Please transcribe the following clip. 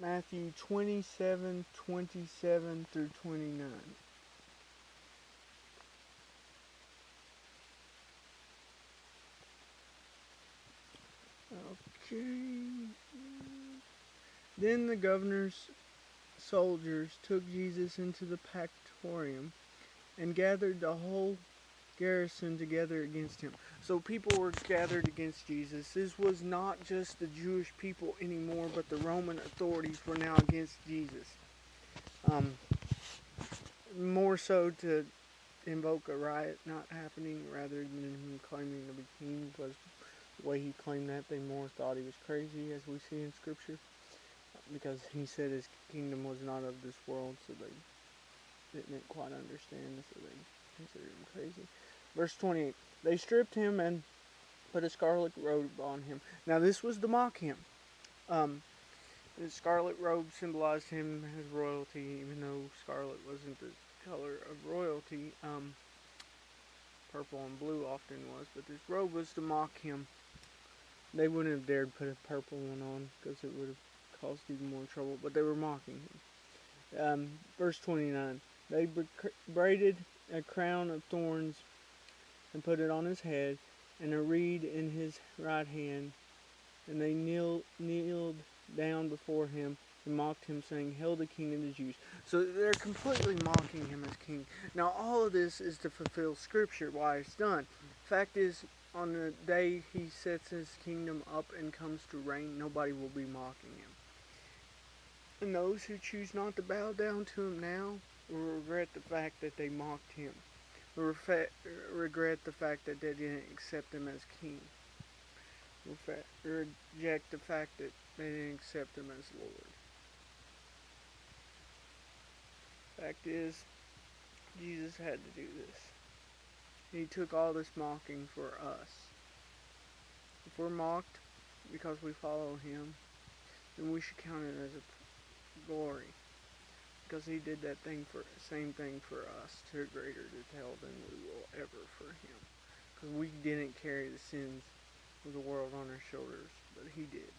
Matthew 27:27 through 29. Okay. Then the governor's soldiers took Jesus into the Praetorium and gathered the whole garrison together against him. So people were gathered against Jesus. This was not just the Jewish people anymore, but the Roman authorities were now against Jesus. More so to invoke a riot not happening rather than him claiming to be king, because the way he claimed that, they more thought he was crazy, as we see in Scripture, because he said his kingdom was not of this world, so they didn't quite understand, so they considered him crazy. Verse 28, they stripped him and put a scarlet robe on him. Now this was to mock him. The scarlet robe symbolized him as royalty, even though scarlet wasn't the color of royalty. Purple and blue often was, but this robe was to mock him. They wouldn't have dared put a purple one on because it would have caused even more trouble, but they were mocking him. Verse 29, they braided a crown of thorns and put it on his head, and a reed in his right hand, and they kneeled down before him and mocked him, saying, "Hail the King of the Jews." So they're completely mocking him as king. Now all of this is to fulfill Scripture, why it's done. Fact is, on the day he sets his kingdom up and comes to reign, nobody will be mocking him. And those who choose not to bow down to him now will regret the fact that they mocked him. Regret the fact that they didn't accept him as king. Reject the fact that they didn't accept him as Lord. Fact is, Jesus had to do this. He took all this mocking for us. If we're mocked because we follow him, then we should count it as a glory, because he did that same thing for us to a greater detail than we will ever for him. Because we didn't carry the sins of the world on our shoulders, but he did.